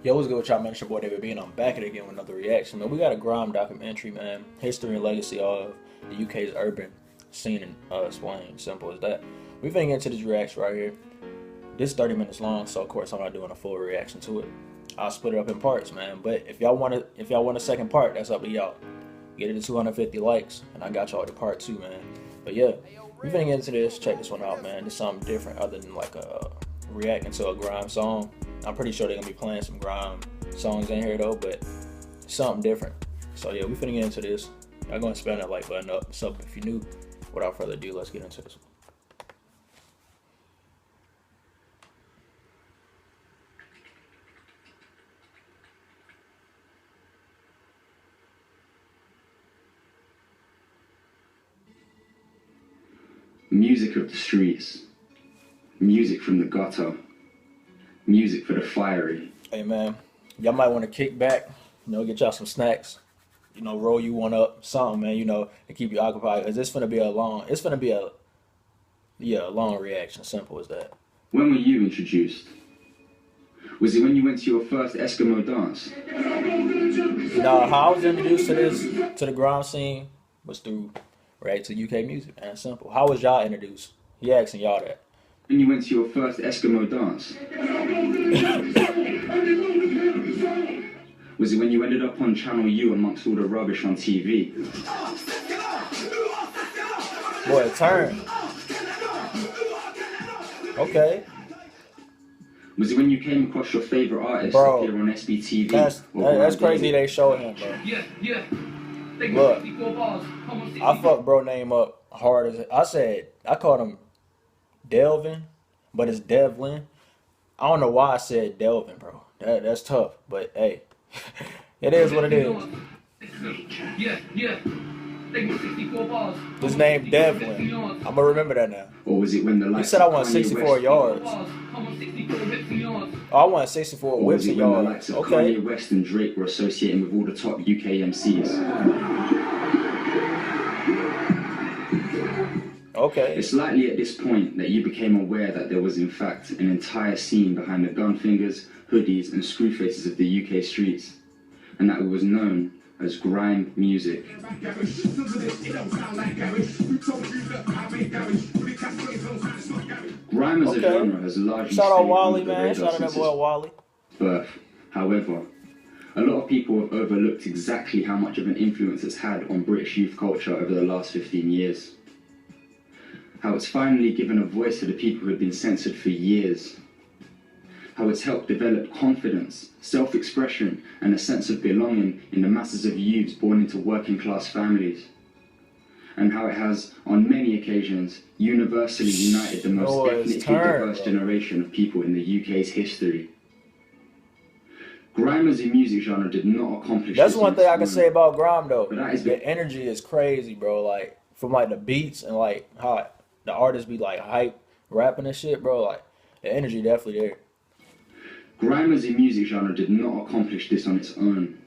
Yo, what's good with y'all, man? It's your boy David B, and I'm back at it again with another reaction. Man, we got a GRIME documentary, man. History and legacy of the UK's urban scene and explained. Simple as that. We finna get into this reaction right here. This is 30 minutes long, so of course I'm not doing a full reaction to it. I'll split it up in parts, man. But if y'all want a second part, that's up to y'all. Get it to 250 likes, and I got y'all the part 2, man. But yeah, we finna get into this. Check this one out, man. This is something different other than like reacting to a GRIME song. I'm pretty sure they're gonna be playing some GRIME songs in here though, but something different. So yeah, we finna get into this. Y'all gonna spam that like button up. Sub if you're new. Without further ado, let's get into this one. Music of the streets, music from the gutter, music for the fiery. Hey man, y'all might want to kick back, get y'all some snacks, roll you one up, something, man, to keep you occupied. Cause it's gonna be a long reaction. Simple as that. When were you introduced? Was it when you went to your first Eskimo dance? How I was introduced to the GRIME scene was through to UK music, man. Simple. How was y'all introduced? He asking y'all that. When you went to your first Eskimo dance? Was it when you ended up on Channel U amongst all the rubbish on TV? Boy, turn. Okay. Was it when you came across your favorite artist Bro, here on SBTV? That's crazy they showed him, bro. Yeah. Look, I fucked bro name up hard as I called him Delvin, but it's Devlin. I don't know why I said Delvin, bro. That's tough, but hey, it is what it is. Yeah. His name Devlin. I'm gonna remember that now. Or was it when the You likes said I of won Kanye 64 West, yards. Oh, I won 64 or whips was a it when the yard. likes of Okay. Kanye West and Drake were associating with all the top UK MCs? Okay. It's likely at this point that you became aware that there was in fact an entire scene behind the gun fingers, hoodies and screw faces of the UK streets, and that it was known as grime music. Grime as a genre has largely Shout out stayed Wally, under the man. radar Shout out that since boy its Wally. birth. However, a lot of people have overlooked exactly how much of an influence it's had on British youth culture over the last 15 years. How it's finally given a voice to the people who have been censored for years. How it's helped develop confidence, self-expression, and a sense of belonging in the masses of youths born into working-class families. And how it has, on many occasions, universally united the most ethnically diverse generation of people in the UK's history. Grime as a music genre did not accomplish That's this one thing I can own. say about GRIME though. But that is The energy is crazy, bro. Like from like the beats and like how the artists be like hype rapping and shit, bro. Like the energy definitely there. Grime as a music genre did not accomplish this on its own.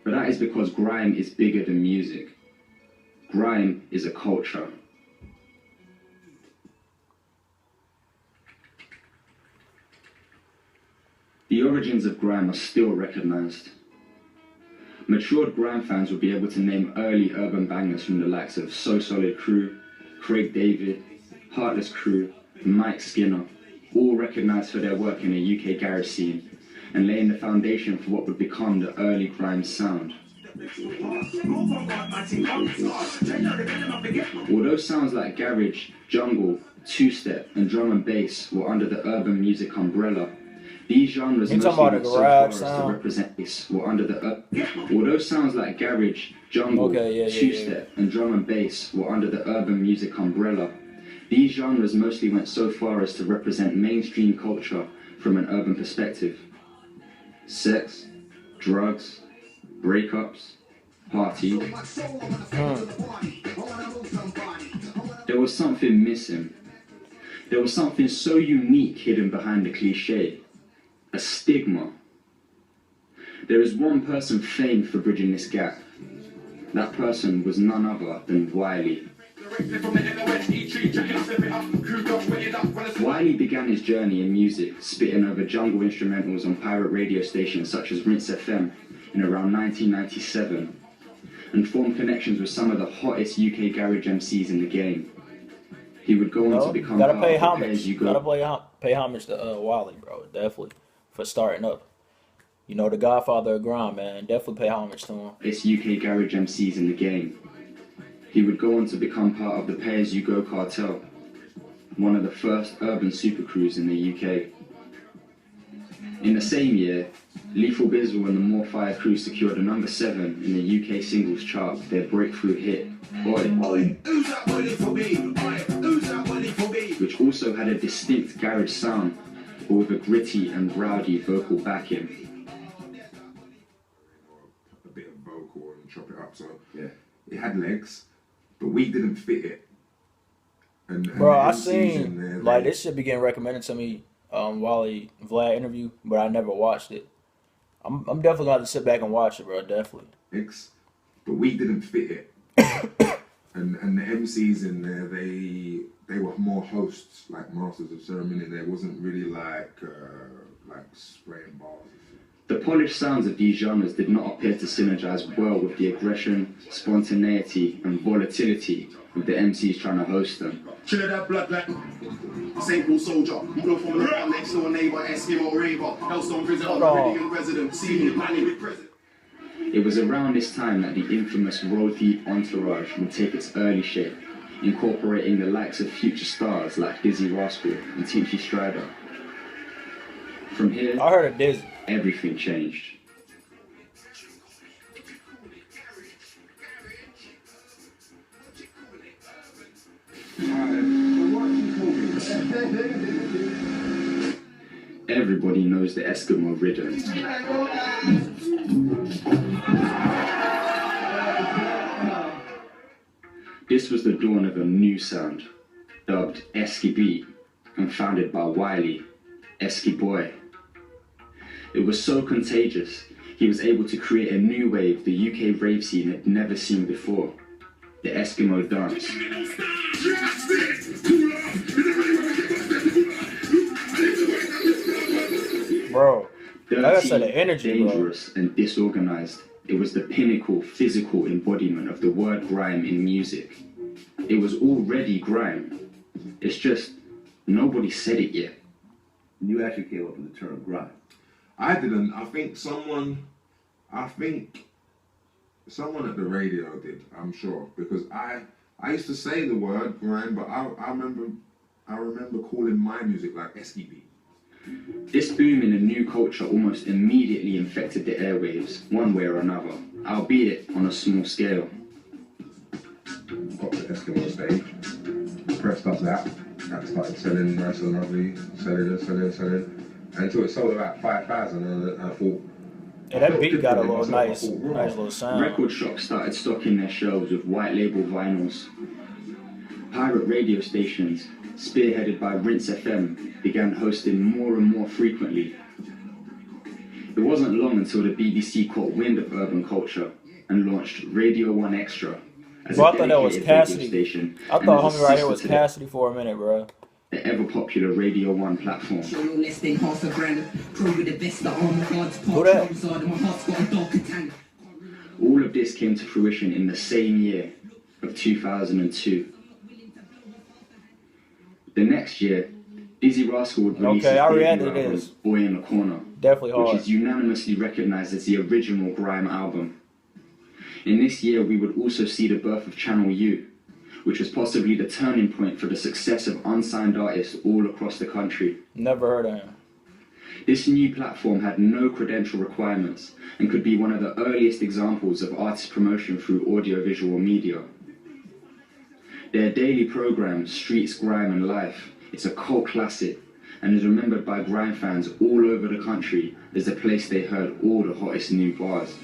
But that is because grime is bigger than music. Grime is a culture. The origins of grime are still recognised. Matured grime fans will be able to name early urban bangers from the likes of So Solid Crew, Craig David, Heartless Crew, and Mike Skinner, all recognised for their work in the UK garage scene and laying the foundation for what would become the early grime sound. Although sounds like garage, jungle, two-step and drum and bass were under the urban music umbrella, these genres mostly went so far as to represent this were under the although sounds like garage, jungle, two-step and drum and bass were under the urban music umbrella, these genres mostly went so far as to represent mainstream culture from an urban perspective. Sex, drugs, breakups, party. There was something missing. There was something so unique hidden behind the cliche. A stigma. There is one person famed for bridging this gap. That person was none other than Wiley. Wiley began his journey in music, spitting over jungle instrumentals on pirate radio stations such as Rinse FM in around 1997, and formed connections with some of the hottest UK garage MCs in the game. He would go on to become gotta part pay of the homage. Pairs You Go. Gotta pay homage to Wiley, bro. Definitely for starting up. You know, the Godfather of grime, man. Definitely pay homage to him. It's UK garage MCs in the game. He would go on to become part of the Pairs You Go cartel, one of the first urban supercrews in the UK. In the same year, Lethal Bizzle and the More Fire crew secured a number 7 in the UK singles chart with their breakthrough hit, Oi, Who's that money for me? Who's that money for me? which also had a distinct garage sound, but with a gritty and rowdy vocal backing. A bit of vocal and chop it up, so yeah, it had legs, but we didn't fit it. And Bro, the I MCs seen in there, like they- this shit be getting recommended to me, Wally Vlad interview, but I never watched it. I'm definitely gonna have to sit back and watch it, bro. Definitely. legs, but we didn't fit it. and the MCs in there, they were more hosts, like masters of ceremony. There wasn't really like spraying bars. The polished sounds of these genres did not appear to synergize well with the aggression, spontaneity, and volatility of the MCs trying to host them. Trinidad blood like St. Paul soldier, blow from the next door neighbour, Eskimo raver, Hellstone visitor, Meridian resident, senior planning with president. It was around this time that the infamous Road Deep entourage would take its early shape, incorporating the likes of future stars like Dizzy Rascal and Tinchy Strider. From here, I heard of Dizzy. everything changed. Everybody knows the Eskimo rhythm. This was the dawn of a new sound, dubbed Esky Beat and founded by Wiley, Esky Boy. It was so contagious, he was able to create a new wave the UK rave scene had never seen before, the Eskimo dance. Bro, like I said, the Dirty, energy, bro. dangerous, and disorganized. It was the pinnacle physical embodiment of the word grime in music. It was already grime. It's just nobody said it yet. You actually came up with the term grime. I didn't. I think someone at the radio did. I'm sure, because I used to say the word grime, but I remember calling my music like SKB. This boom in a new culture almost immediately infected the airwaves, one way or another, albeit on a small scale. Got the Eskimo stage, pressed up that started selling nice and lovely, selling, until it sold about 5,000, and I thought. Yeah, that beat got a little nice little sound. Record shops started stocking their shelves with white label vinyls. Pirate radio stations, spearheaded by Rinse FM, began hosting more and more frequently. It wasn't long until the BBC caught wind of urban culture and launched Radio 1 Extra as Bro, a I thought that was dedicated radio Cassidy. station. I and thought as a homie right here sister was to Cassidy for a minute, bro. the ever-popular Radio 1 platform. Who that? All of this came to fruition in the same year of 2002. The next year, Dizzy Rascal would release Okay, his I debut reacted to album, this. Boy in the Corner, Definitely which hard. is unanimously recognized as the original grime album. In this year, we would also see the birth of Channel U, which was possibly the turning point for the success of unsigned artists all across the country. Never heard of him. This new platform had no credential requirements and could be one of the earliest examples of artist promotion through audiovisual media. Their daily program, Streets, Grime and Life, is a cult classic and is remembered by grime fans all over the country as the place they heard all the hottest new bars.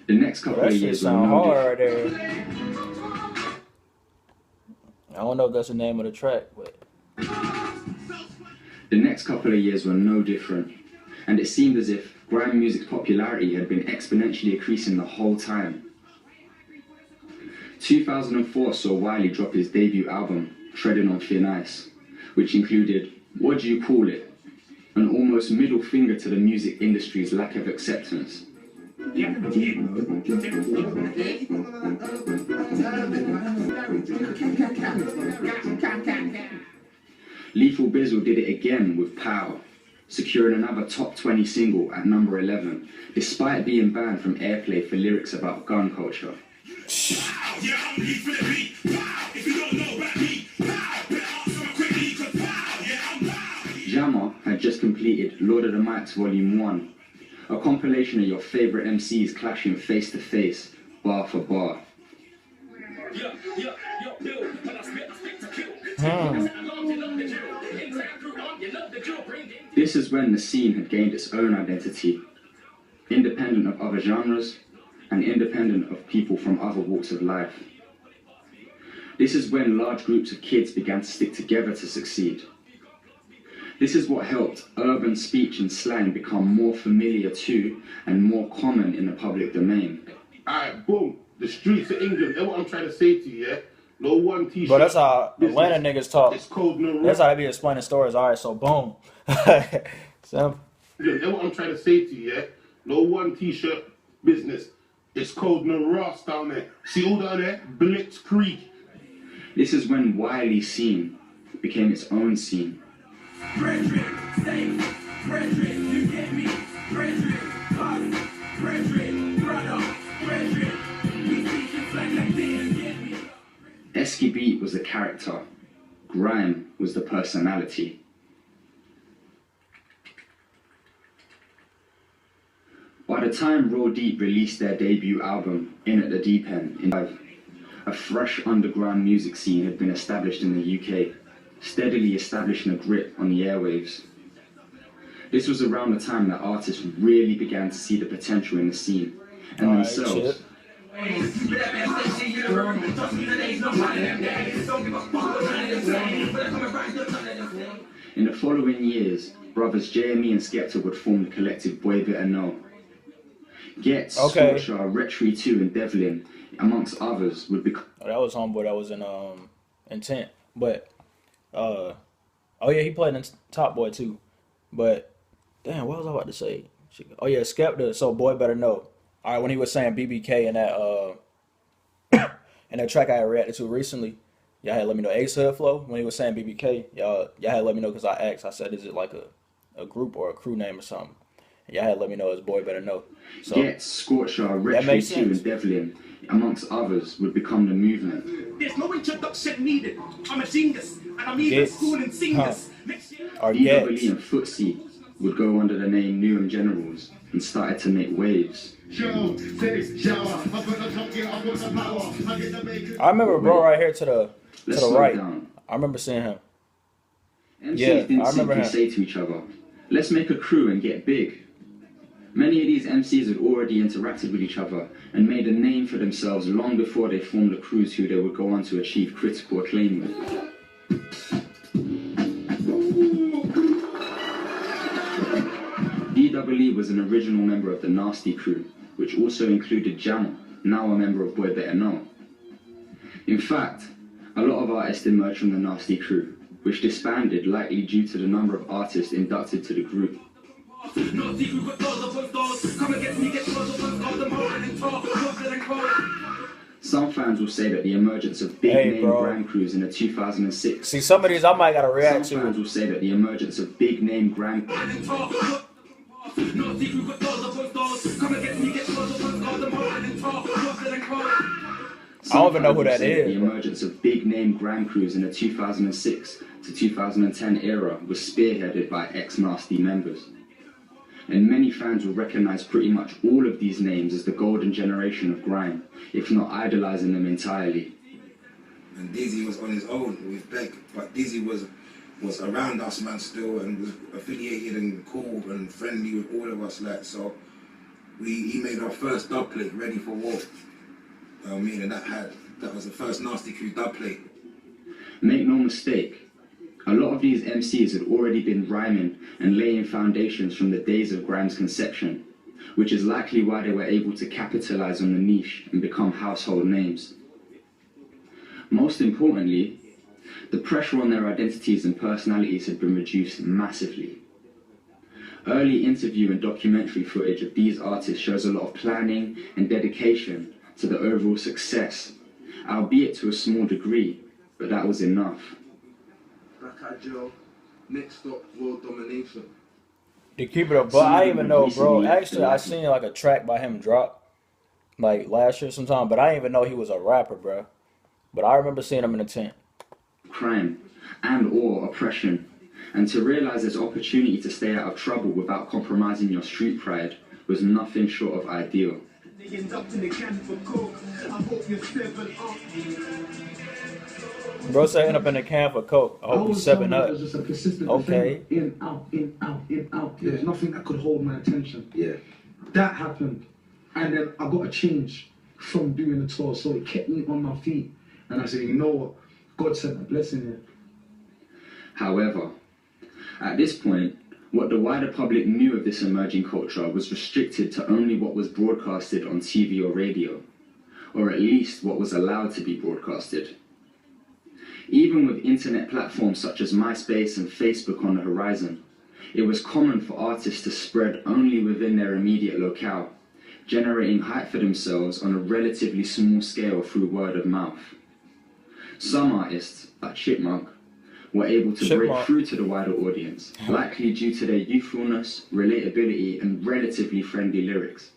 The next couple That of shit years were sound no hard different. right there. I don't know if that's the name of the track, but The next couple of years were no different. and it seemed as if grime music's popularity had been exponentially increasing the whole time. 2004 saw Wiley drop his debut album, Treading on Thin Ice, which included What Do You Call It?, an almost middle finger to the music industry's lack of acceptance. Lethal Bizzle did it again with Power, securing another top 20 single at number 11, despite being banned from airplay for lyrics about gun culture. Jammer had just completed Lord of the Mics Volume 1, a compilation of your favourite MCs clashing face to face, bar for bar. This is when the scene had gained its own identity, independent of other genres and independent of people from other walks of life. This is when large groups of kids began to stick together to succeed. This is what helped urban speech and slang become more familiar to and more common in the public domain. Alright, boom. The streets of England. That's what I'm trying to say to you, yeah? No one t-shirt. But that's how Atlanta niggas talk. It's cold, no That's how they be explaining stories. All right, so boom. So, that's what I'm trying to say to you, yeah? No one t-shirt business. It's cold, no Ross down there. See all down there? Blitz Creek. This is when Wiley's scene became its own scene. Esky Beat was the character, Grime was the personality. By the time Raw Deep released their debut album, In at the Deep End, in 2005, a fresh underground music scene had been established in the UK, steadily establishing a grip on the airwaves. This was around the time that artists really began to see the potential in the scene, and themselves. In the following years, brothers JME and Skepta would form the collective Boy Better Know. Getz, Scorcher, Retry 2 and Devlin, amongst others, would become... that was Homeboy that was in Intent. But, oh yeah, he played in Top Boy too. But, damn, what was I about to say? Oh yeah, Skepta, so Boy Better Know. All right, when he was saying BBK in that in that track I had reacted to recently, y'all had let me know. Ace Hood Flow, when he was saying BBK, y'all had let me know because I asked. I said, is it like a group or a crew name or something? And y'all had let me know his Boy Better Know. So Getz, Scorcher, Retry 2 and Devlin, amongst others, would become the movement. There's no introduction needed. I'm a genius, and I'm even school and singers. DWE and Footsie would go under the name Newham Generals and started to make waves. I remember bro right here to the right. Down. I remember seeing him. MCs didn't simply say to each other, let's make a crew and get big. Many of these MCs had already interacted with each other and made a name for themselves long before they formed the crews who they would go on to achieve critical acclaim with. DWE was an original member of the Nasty Crew, which also included Jammer, now a member of Boy Better Know. In fact, a lot of artists emerged from the Nasty Crew, which disbanded likely due to the number of artists inducted to the group. Some fans will say that the emergence of big name grime crews in the 2006. See, some of these I might gotta react to. Some fans will say that the emergence of big name grime. I don't even know who that is. The emergence of big name grime crews in the 2006 to 2010 era was spearheaded by ex-Nasty members. And many fans will recognize pretty much all of these names as the golden generation of grime, if not idolizing them entirely. And Dizzy was on his own with Beck, but Dizzy was around us, man, still, and was affiliated and cool and friendly with all of us, like, so he made our first dub plate, Ready for War. I mean, and that was the first Nasty Crew dub plate. Make no mistake, A lot of these MCs had already been rhyming and laying foundations from the days of Grime's conception, which is likely why they were able to capitalize on the niche and become household names. Most importantly, the pressure on their identities and personalities had been reduced massively. Early interview and documentary footage of these artists shows a lot of planning and dedication to the overall success, albeit to a small degree, but that was enough. Black Joe, next up, world domination. To keep it up, but I didn't even know, bro. Actually, I seen like a track by him drop like last year sometime, but I didn't even know he was a rapper, bro. But I remember seeing him in the tent. Crime and or oppression, and to realize there's opportunity to stay out of trouble without compromising your street pride was nothing short of ideal. Bro said end up in a can for coke. I hope he's 7 up. It was just a persistent Okay. in, out, in, out, in, out. There was nothing that could hold my attention. Yeah. That happened. And then I got a change from doing the tour, so it kept me on my feet. And I said, you know what? God sent a blessing here. However, at this point, what the wider public knew of this emerging culture was restricted to only what was broadcasted on TV or radio, or at least what was allowed to be broadcasted. Even with internet platforms such as MySpace and Facebook on the horizon, it was common for artists to spread only within their immediate locale, generating hype for themselves on a relatively small scale through word of mouth. Some artists, like Chipmunk, were able to break through to the wider audience, likely due to their youthfulness, relatability, and relatively friendly lyrics.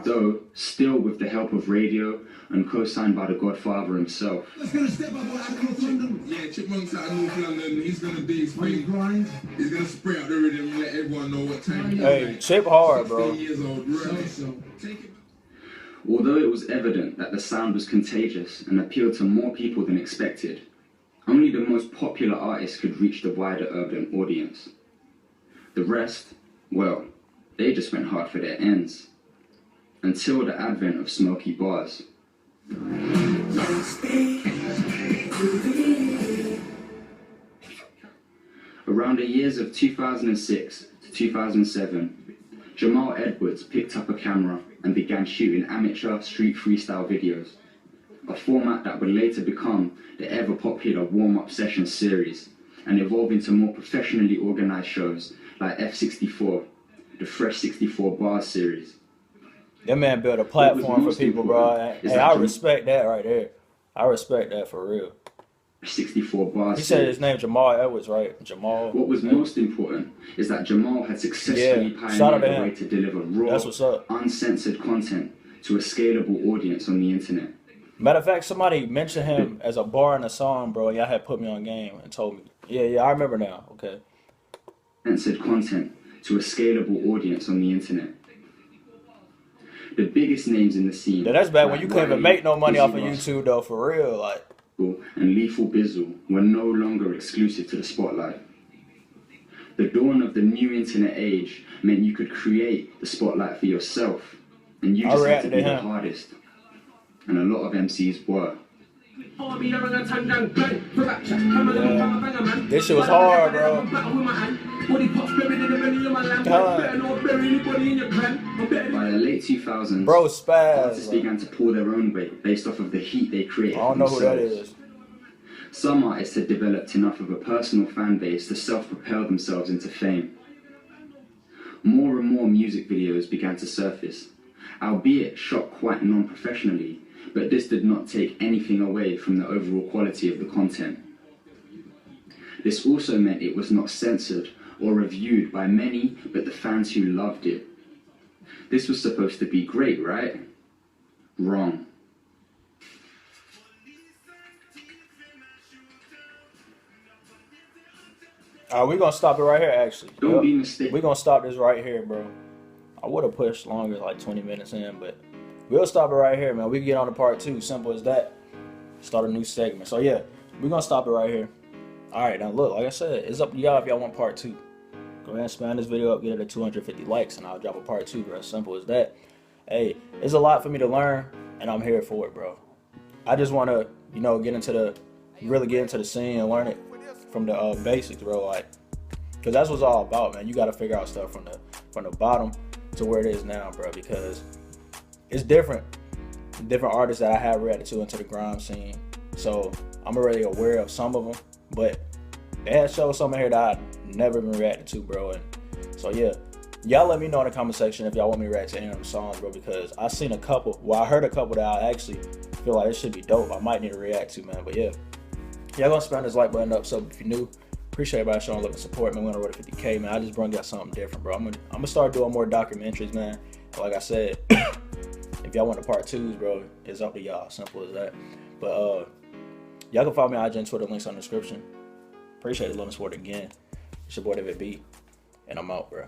Though, still with the help of radio and co-signed by the Godfather himself. Yeah, Chipmunk's out of North London, he's gonna do his thing. He's gonna spray out the rhythm and let everyone know what time it is. Hey, Chip hard, bro. 15 years old, really. Take it. Although it was evident that the sound was contagious and appealed to more people than expected, only the most popular artists could reach the wider urban audience. The rest, well, they just went hard for their ends. Until the advent of smoky bars. Around the years of 2006 to 2007, Jamal Edwards picked up a camera and began shooting amateur street freestyle videos, a format that would later become the ever-popular warm-up session series and evolve into more professionally organized shows like F64, the Fresh 64 Bars series. That man built a platform for people, bro. Hey, I respect that right there. I respect that for real. 64 Bars. He said his name Jamal Edwards, right? Jamal. What was most important is that Jamal had successfully pioneered a way to deliver raw, uncensored content to a scalable audience on the internet. Matter of fact, somebody mentioned him as a bar in a song, bro. Y'all had put me on game and told me. Yeah, I remember now. Okay. Uncensored content to a scalable audience on the internet. The biggest names in the scene. Yeah, that's bad when you couldn't even make no money off of YouTube, though, for real. Like. And Lethal Bizzle were no longer exclusive to the spotlight. The dawn of the new internet age meant you could create the spotlight for yourself, and you just had to be the hardest. And a lot of MCs were. Yeah. This shit was hard, bro. By the late 2000s, bro, spaz, artists began to pull their own weight based off of the heat they created. I don't know who that is. Some artists had developed enough of a personal fan base to self-propel themselves into fame. More and more music videos began to surface, albeit shot quite non-professionally, but this did not take anything away from the overall quality of the content. This also meant it was not censored or reviewed by many but the fans who loved it. This was supposed to be great, right? Wrong. We're gonna stop it right here, actually. Don't be mistaken. We're gonna stop this right here, bro. I would have pushed longer, like 20 minutes in, but we'll stop it right here, man. We can get on to part 2. Simple as that. Start a new segment. So yeah, we're gonna stop it right here. Alright, now look, like I said, it's up to y'all if y'all want part 2. Go ahead and span this video up, get it at 250 likes, and I'll drop a part 2, bro. Simple as that. Hey, it's a lot for me to learn. and I'm here for it, bro. I just want to, you know, really get into the scene and learn it from the basics, bro. Like, cause that's what it's all about, man. You got to figure out stuff from the bottom to where it is now, bro. Because it's different artists that I have reacted to into the grime scene. So I'm already aware of some of them, but they had shows some in here that I never been reacted to, bro. And so yeah, y'all let me know in the comment section if y'all want me to react to any of them songs, bro. Because I seen a couple. Well, I heard a couple that I actually feel like it should be dope. I might need to react to, man. But yeah, y'all gonna smash this like button up. So if you're new, appreciate everybody showing love and support, man. We're on the road to 50K, man. I just brought y'all something different, bro. I'm gonna start doing more documentaries, man. And like I said, if y'all want the part 2s, bro, it's up to y'all. Simple as that. But y'all can follow me on IG and Twitter. Links on the description. Appreciate the love and support again. It's your boy David B, and I'm out, bro.